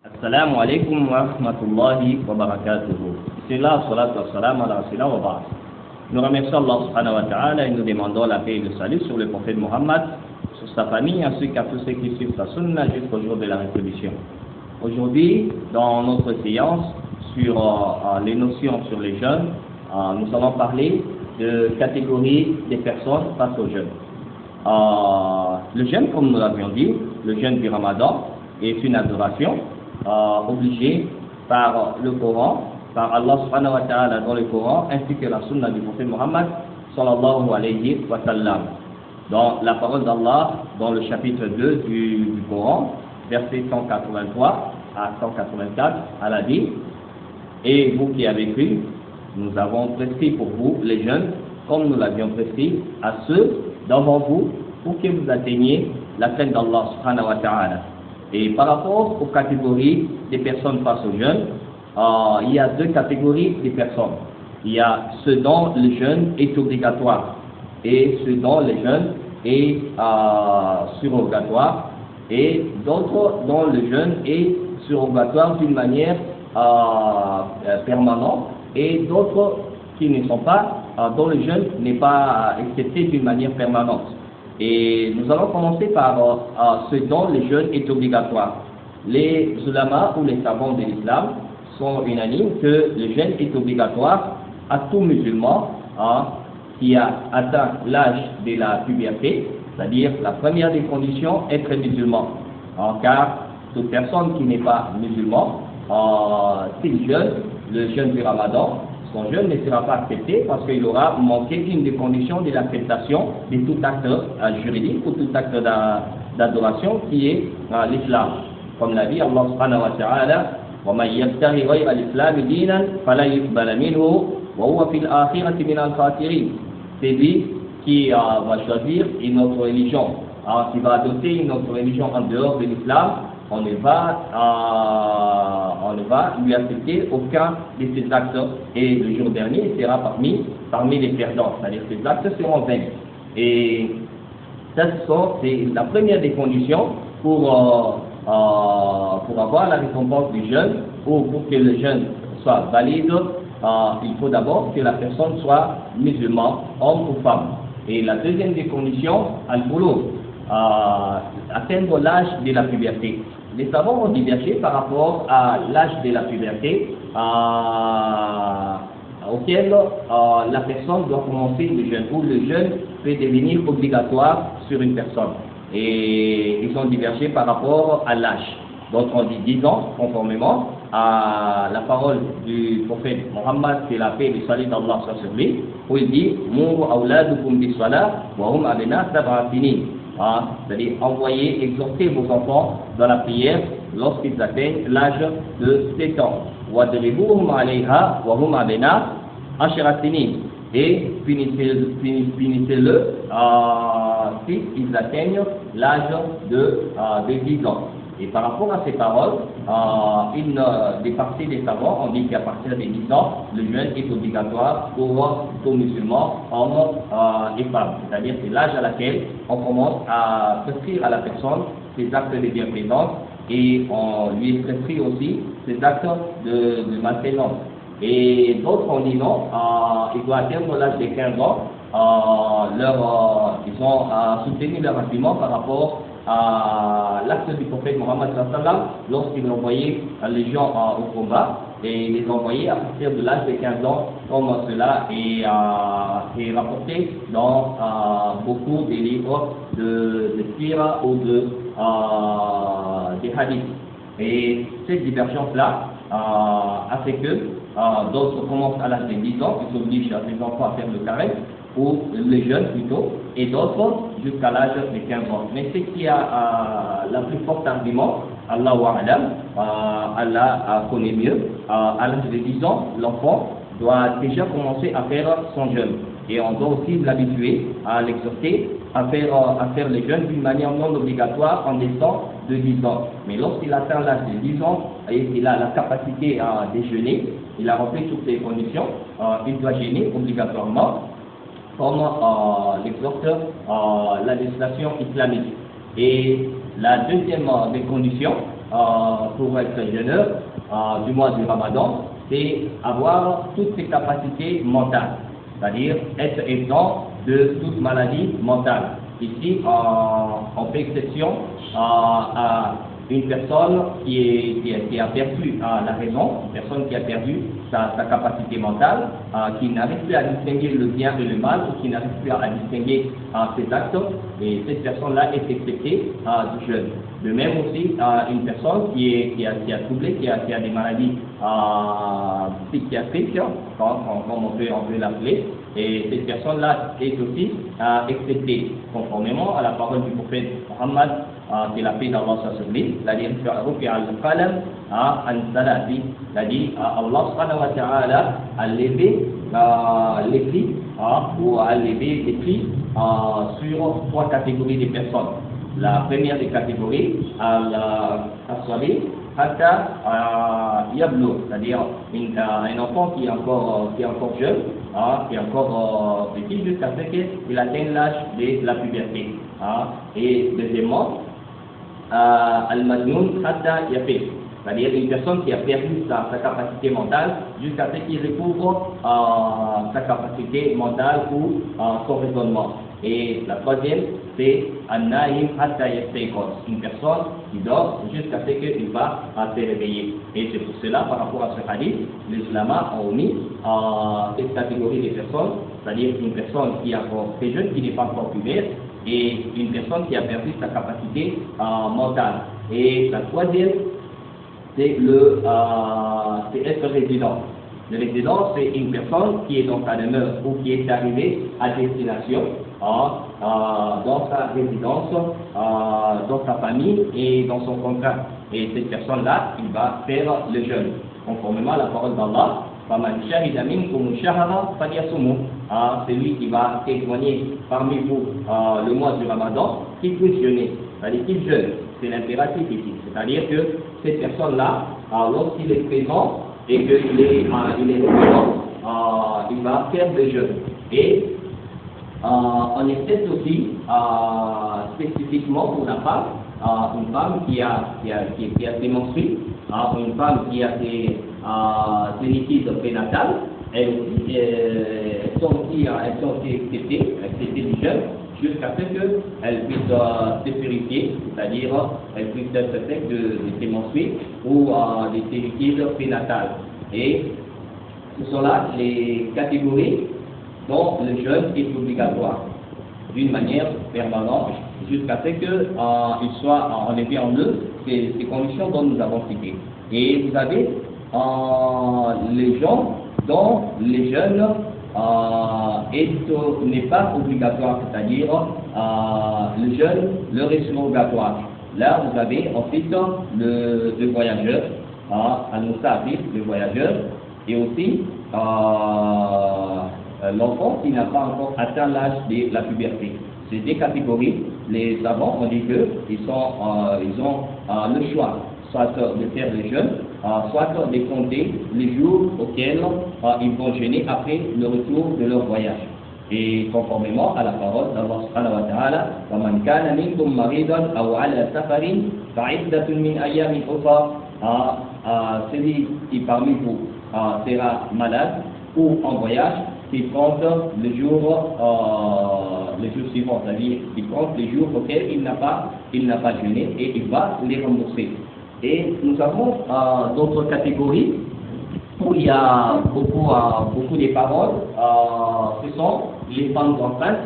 Assalamu alaikum wa rahmatullahi wa barakatuhu. Bismillah, salatu wa salam ala rasulillah wa ba'd. Nous remercions Allah subhanahu wa ta'ala et nous demandons la paix et le salut sur le prophète Mohammed, sur sa famille, ainsi qu'à tous ceux qui suivent sa sunna jusqu'au jour de la rétribution. Aujourd'hui, dans notre séance sur les notions sur les jeunes, nous allons parler de catégories des personnes face aux jeunes. Le jeûne, comme nous l'avions dit, le jeûne du Ramadan est une adoration obligée par le Coran, par Allah subhanahu wa ta'ala dans le Coran, ainsi que la sunna du prophète Mohammed sallallahu alayhi wa sallam. Dans la parole d'Allah, dans le chapitre 2 du Coran, verset 183 à 184, Allah dit: et vous qui avez cru, nous avons prescrit pour vous les jeunes, comme nous l'avions prescrit à ceux d'avant vous, pour que vous atteigniez la crainte d'Allah subhanahu wa ta'ala. Et par rapport aux catégories des personnes face aux jeunes, il y a deux catégories de personnes. Il y a ceux dont le jeûne est obligatoire et ceux dont le jeûne est surrogatoire, et d'autres dont le jeûne est surrogatoire d'une manière permanente, et d'autres qui ne sont pas, dont le jeûne n'est pas accepté d'une manière permanente. Et nous allons commencer par ce dont le jeûne est obligatoire. Les ulama ou les savants de l'islam sont unanimes que le jeûne est obligatoire à tout musulman qui a atteint l'âge de la puberté, c'est-à-dire la première des conditions, être musulman. Car toute personne qui n'est pas musulman, s'il jeûne, le jeûne du Ramadan, son jeûne ne sera pas accepté parce qu'il aura manqué une des conditions de l'acceptation de tout acte juridique ou tout acte d'adoration qui est l'islam. Comme l'a dit Allah subhanahu wa ta'ala: وَمَنْ يَبْتَغِ غَيْرَ الْإِسْلَامِ دِينًا فَلَنْ يُقْبَلَ مِنْهُ وَهُوَ فِي الْآخِرَةِ مِنَ الْخَاسِرِينَ. C'est lui qui va choisir une autre religion, qui va adopter une autre religion en dehors de l'islam. On ne va lui accepter aucun de ses actes, et le jour dernier il sera parmi les perdants, c'est-à-dire que ses actes seront vains. Et ça, c'est la première des conditions pour avoir la récompense du jeûne, ou pour que le jeûne soit valide. Il faut d'abord que la personne soit musulmane, homme ou femme. Et la deuxième des conditions, al-bulugh, atteindre l'âge de la puberté. Les savants ont divergé par rapport à l'âge de la puberté auquel la personne doit commencer le jeûne, ou le jeûne peut devenir obligatoire sur une personne. Et ils ont divergé par rapport à l'âge. D'autres ont dit 10 ans, conformément à la parole du prophète Mohammed, que la paix et le salut d'Allah soit sur lui, où il dit: Muru awladukum bis-salah wa hum abna sab'a sinin. C'est-à-dire envoyer, exhorter vos enfants dans la prière lorsqu'ils atteignent l'âge de 7 ans. وَدْرِبُوهُمْ عَلَيْهَا وَهُمْ أَبْنَاءُ 10 سِنِينَ. Et punissez-le s'ils atteignent l'âge de 10 ans. Et par rapport à ces paroles, une des parties des savants ont dit qu'à partir de 10 ans, le jeûne est obligatoire pour tous musulmans, hommes et femmes. C'est-à-dire c'est l'âge à laquelle on commence à prescrire à la personne ses actes de bienfaisance, et on lui prescrit aussi ses actes de malfaisance. Et d'autres ont dit non, il doit atteindre l'âge de 15 ans. Ils ont soutenu leur argument par rapport à l'acte du prophète Mohammed lorsqu'il envoyait les gens au combat, et les envoyait à partir de l'âge de 15 ans, comme cela est rapporté dans beaucoup des livres de sira ou des hadiths. Et cette divergence-là a fait que d'autres commencent à l'âge de 10 ans, ils obligent les enfants à faire le carême, ou les jeunes plutôt, et d'autres jusqu'à l'âge de 15 ans. Mais ce qui a la plus forte argument, Allahu a'lam, Allah connaît mieux, à l'âge de 10 ans, l'enfant doit déjà commencer à faire son jeûne. Et on doit aussi l'habituer, à l'exhorter à faire les jeûnes d'une manière non obligatoire en descendant de 10 ans. Mais lorsqu'il atteint l'âge de 10 ans et qu'il a la capacité à déjeuner, il a rempli toutes les conditions, il doit jeûner obligatoirement, comme l'exhorte la législation islamique. Et la deuxième des conditions, pour être jeûneur du mois du Ramadan, c'est avoir toutes ses capacités mentales, c'est-à-dire être exempt de toute maladie mentale. Ici, on fait exception à une personne qui a perdu la raison, une personne qui a perdu sa capacité mentale, qui n'arrive plus à distinguer le bien et le mal, ou qui n'arrive plus à distinguer ses actes, et cette personne-là est exceptée du jeûne. De même aussi, une personne qui a troublé, qui a des maladies psychiatriques, comme on peut l'appeler, et cette personne-là est aussi exceptée, conformément à la parole du prophète Muhammad, que la paix d'Allah soit sur lui. Il a dit Allah subhanahu wa ta'ala a levé les prix ou a levé les prix sur 3 catégories de personnes. La première des catégories, al-Aswari, Hatta Yablo, c'est-à-dire un enfant qui est encore jeune, qui est encore petit, jusqu'à ce qu'il atteigne l'âge de la puberté. Et deuxièmement, Al-Majnoun Hatta Yafé, c'est-à-dire une personne qui a perdu sa capacité mentale jusqu'à ce qu'il recouvre sa capacité mentale ou son raisonnement. Et la troisième, c'est An-Naïm Hatta Yastayqaz, une personne qui dort jusqu'à ce qu'il va se réveiller. Et c'est pour cela, par rapport à ce hadith, les ulama ont mis cette catégorie de personnes, c'est-à-dire une personne qui est encore très jeune, qui n'est pas encore pubère, et une personne qui a perdu sa capacité mentale. Et la troisième, c'est être résident. Le résident, c'est une personne qui est dans sa demeure ou qui est arrivée à destination, dans sa résidence, dans sa famille et dans son contrat. Et cette personne-là, il va faire le jeûne, conformément à la parole d'Allah. C'est lui qui va témoigner parmi vous le mois du Ramadan, qu'il puisse jeûner, c'est-à-dire qu'il jeûne. C'est l'impératif ici, c'est-à-dire que cette personne-là, lorsqu'il est présent et qu'il est présent, il va faire le jeûne. Et on essaie aussi spécifiquement pour la femme, une femme qui a ses menstrues, une femme qui a ses liquides prénatales, elles sont aussi acceptées du jeûne jusqu'à ce qu'elles puissent se purifier, c'est-à-dire elles puissent être faites de ses menstrues ou de ses liquides prénatales. Et ce sont là les catégories dont le jeûne est obligatoire d'une manière permanente jusqu'à ce qu'il soit en effet en eux ces conditions dont nous avons citées. Et vous avez les gens dont les jeûnes n'est pas obligatoire, c'est-à-dire le jeûne leur est surrogatoire. Là, vous avez ensuite le voyageur, al-Musafir, le voyageur, et aussi l'enfant qui n'a pas encore atteint l'âge de la puberté. Ces deux catégories, les savants ont dit qu'ils ont le choix, soit de faire le jeûne, soit de compter les jours auxquels ils vont jeûner après le retour de leur voyage. Et conformément à la parole d'Allah subhanahu wa ta'ala, وَمَنْ كَانَ مِنْكُمْ مَرِيضًا أَوْ عَلَى سَفَرٍ فَعِدَّةٌ مِنْ أَيَّامٍ أُخَرَ. Celui qui parmi vous sera malade ou en voyage, qui compte le jour suivant, c'est-à-dire il compte les jours auxquels il n'a pas jeûné et il va les rembourser. Et nous avons d'autres catégories où il y a beaucoup de paroles. Ce sont les femmes enceintes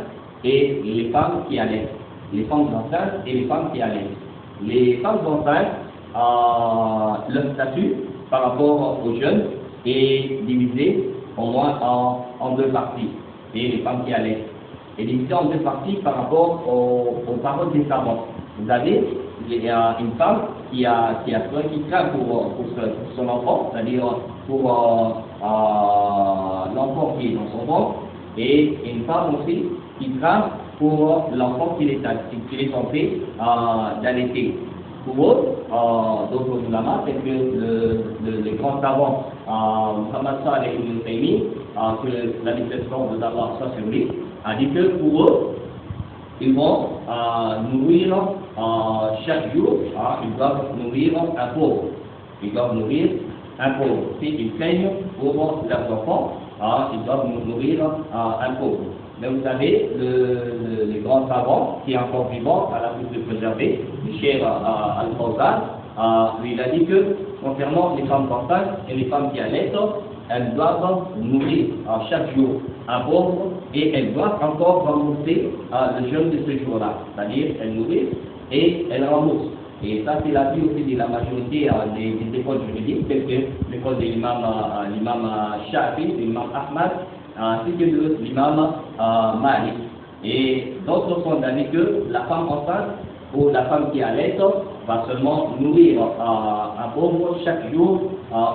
et les femmes qui allaitent. Les femmes enceintes et les femmes qui allaitent. Les femmes enceintes, leur statut par rapport aux jeunes est divisé au moins en deux parties. Et les femmes qui allaitent est divisé en deux parties par rapport aux paroles des savants. Vous avez une femme qui craint pour son enfant, c'est-à-dire pour l'enfant qui est dans son ventre, et une femme aussi qui craint pour l'enfant qu'il est tenté d'allaiter. Pour eux, d'autres ulama, c'est que les grands savants, Muhammad Saleh ibn Taymi, que la bénédiction d'Allah soit sur lui, a dit que pour eux, ils vont nourrir chaque jour, ils doivent nourrir un pauvre. Ils doivent nourrir un pauvre. S'ils peignent pour leurs enfants, ils doivent nourrir un pauvre. Mais vous savez, le grand savant qui est encore vivant, à la plus de préserver, le Cheikh Al-Fawzan, il a dit que concernant les femmes enceintes et les femmes qui allaitent, elles doivent nourrir chaque jour un pauvre et elles doivent encore rembourser le jeûne de ce jour-là. C'est-à-dire, elles nourrissent et elles remboursent. Et ça, c'est l'avis aussi de la majorité des écoles juridiques, telles que l'école de l'imam Shafi, de l'imam Ahmad, ainsi que de l'imam Malik. Et d'autres sont d'avis que la femme enceinte ou la femme qui allait va seulement nourrir un pauvre chaque jour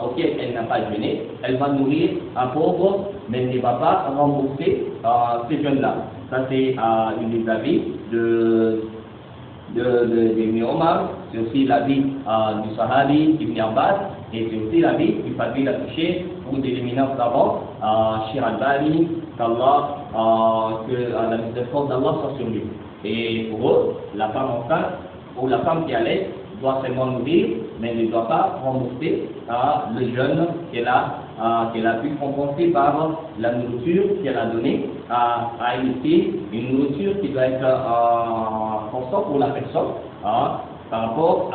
auquel elle n'a pas jeûné. Elle va nourrir un pauvre, mais elle ne va pas rembourser ces jeunes-là. Ça, c'est une des avis d'Ibn Omar, c'est aussi l'avis du Sahabi Ibn Abbas, et c'est aussi l'avis du Fadil Al-Touché ou des éminents savants, Cheikh Al-Bani, que la miséricorde d'Allah soit sur lui. Et pour eux, la femme enceinte ou la femme qui allait doit seulement nourrir, mais ne doit pas rembourser le jeûne qu'elle a pu compenser par la nourriture qu'elle a donnée à une fille, une nourriture qui doit être constante pour la personne par rapport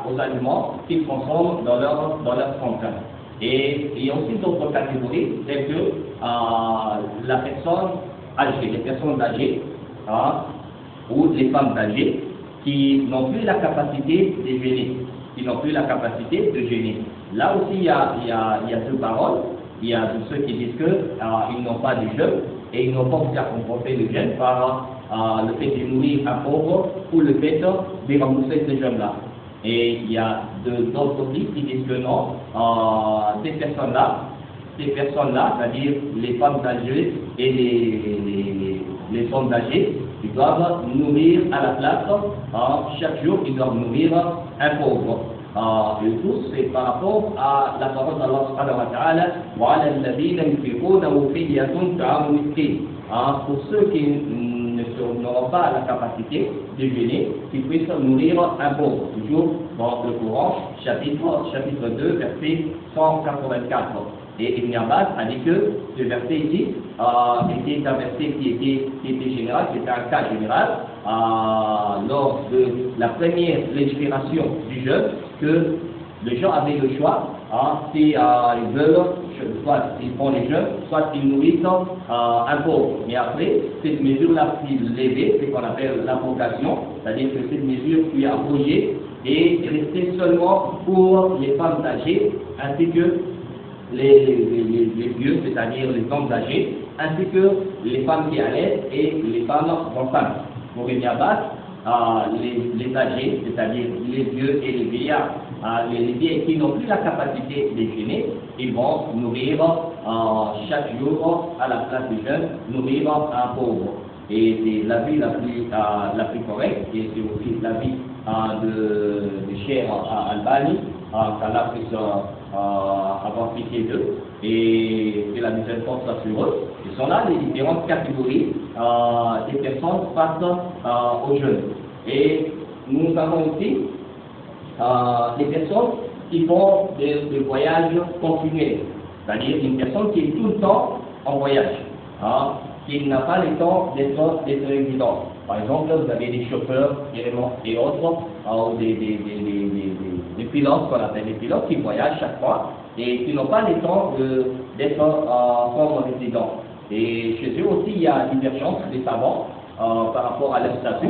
aux aliments qu'ils consomment dans leur contrainte. Et il y a aussi d'autres catégories, telles que la personne âgée, les personnes âgées ou les femmes âgées qui n'ont plus la capacité de jeûner, Là aussi, il y a deux paroles. Il y a ceux qui disent qu'ils n'ont pas de jeûne et ils n'ont pas pu compenser le jeûne par le fait de nourrir un pauvre ou le fait de rembourser ce jeûne-là. Et il y a d'autres aussi qui disent que non, ces personnes-là, c'est-à-dire les femmes âgées et les hommes âgés, ils doivent nourrir à la place, chaque jour, ils doivent nourrir un pauvre. Et tout, c'est par rapport à la parole d'Allah subhanahu wa ta'ala, وَعَلَى الَّذِينَ يُنْفِقُونَهُ فِدْيَةٌ طَعَامُ مسكين. Pour ceux qui n'auront pas la capacité de jeûner, qui puissent nourrir un pauvre. Toujours dans le Coran, chapitre 2, verset 184. Et Ibn Abbas a dit que ce verset ici était un verset qui était général, c'était un cas général lors de la première légifération du jeûne, que les gens avaient le choix, si ils veulent, soit ils font les jeûnes, soit ils nourrissent un pauvre. Mais après, cette mesure-là fut levée, c'est ce qu'on appelle l'abrogation, c'est-à-dire que cette mesure fut abrogée et restée seulement pour les femmes âgées ainsi que les vieux, c'est-à-dire les hommes âgés, ainsi que les femmes qui allaitent et les femmes enceintes. Pour Ibn Abbas, les âgés, c'est-à-dire les vieux et les vieillards, les vieillards qui n'ont plus la capacité de jeûner, ils vont nourrir chaque jour à la place du jeûne, nourrir un pauvre. Et c'est l'avis la plus correcte, et c'est aussi l'avis de Cheikh Al-Bani, qu'Allah puisse avoir pitié d'eux et que la miséricorde soit sur eux. Ce sont là les différentes catégories des personnes face au jeûne. Et nous avons aussi les personnes qui font des voyages continuels, c'est-à-dire une personne qui est tout le temps en voyage, qui n'a pas le temps d'être résident. Par exemple, vous avez des chauffeurs et autres, ou des pilotes, qu'on appelle des pilotes, qui voyagent chaque fois et qui n'ont pas le temps d'être comme résidents. Et chez eux aussi, il y a divergence des savants par rapport à leur statut.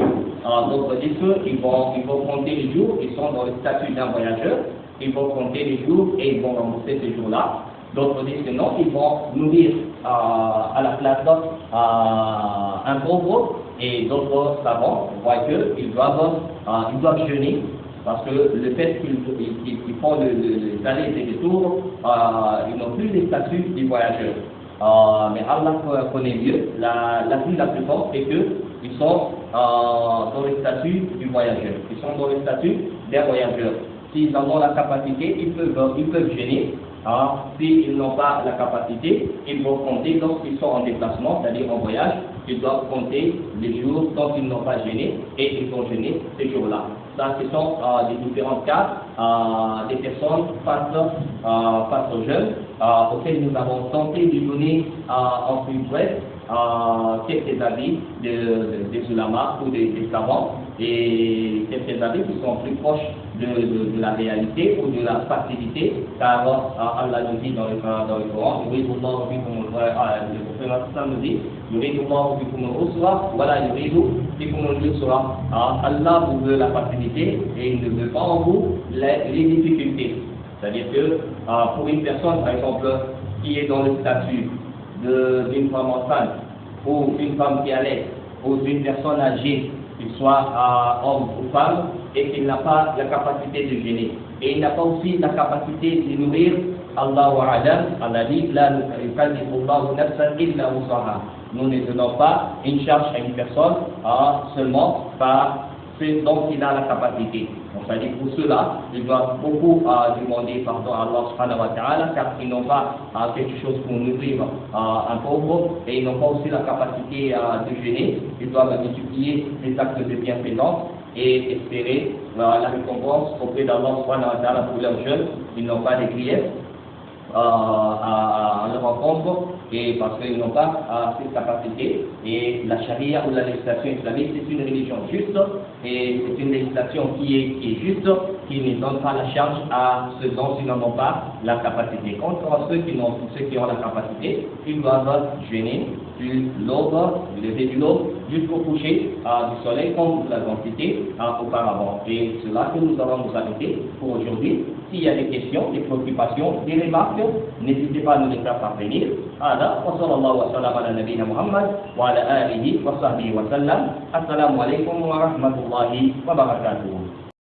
D'autres disent qu'ils vont compter les jours, ils sont dans le statut d'un voyageur, ils vont compter les jours et ils vont rembourser ces jours-là. D'autres disent que non, ils vont nourrir à la place un pauvre, et d'autres savants voient qu'ils doivent jeûner, parce que le fait qu'ils font les allées et les retours, ils n'ont plus le statut des voyageurs. Mais Allah connaît mieux. La plus forte, c'est qu'ils sont dans le statut du voyageur. Ils sont dans le statut des voyageurs. S'ils en ont la capacité, ils peuvent jeûner. S'ils n'ont pas la capacité, ils vont compter lorsqu'ils sont en déplacement, c'est-à-dire en voyage, ils doivent compter les jours dont ils n'ont pas jeûné et ils vont jeûner ces jours-là. Ça, ce sont les différents cas des personnes face aux jeunes auxquels nous avons tenté de donner en plus bref quelques avis des ulamas ou des savants et quelques avis qui sont plus proches de la réalité ou de la facilité, car Allah nous dit dans le Coran, le prophète nous dit, Allah vous veut la facilité et il ne veut pas en vous les difficultés. C'est-à-dire que pour une personne, par exemple, qui est dans le statut d'une femme enceinte ou une femme qui allait ou d'une personne âgée, qu'il soit homme ou femme, et qu'il n'a pas la capacité de jeûner. Et il n'a pas aussi la capacité de nourrir, Allahu A'lam, Allah dit, la yukallifullahu nafsan illa wusaha. Nous ne donnons pas une charge à une personne seulement par ce dont il a la capacité. Donc, ça dit pour cela, ils doivent beaucoup demander pardon à Allah subhanahu wa ta'ala, car ils n'ont pas quelque chose pour nourrir un pauvre et ils n'ont pas aussi la capacité de jeûner. Ils doivent multiplier les actes de bienfaisance et espérer la récompense auprès d'Allah subhanahu wa ta'ala pour leurs jeûnes. Ils n'ont pas de griefs à leur rencontre et parce qu'ils n'ont pas cette capacité. Et la charia ou la législation islamique, c'est une religion juste et c'est une législation qui est juste, qui ne donne pas la charge à ceux dont ils n'en ont pas la capacité. Contre ceux qui ont la capacité, ils doivent jeûner du l'aube, du lever du l'aube jusqu'au coucher du soleil, comme nous l'avons cité auparavant. Et c'est là que nous allons nous arrêter pour aujourd'hui. S'il y a des questions, des préoccupations, des remarques, n'hésitez pas à nous les faire parvenir. هذا وصلى الله وسلم على نبينا محمد وعلى آله وصحبه وسلم. السلام عليكم ورحمة الله وبركاته.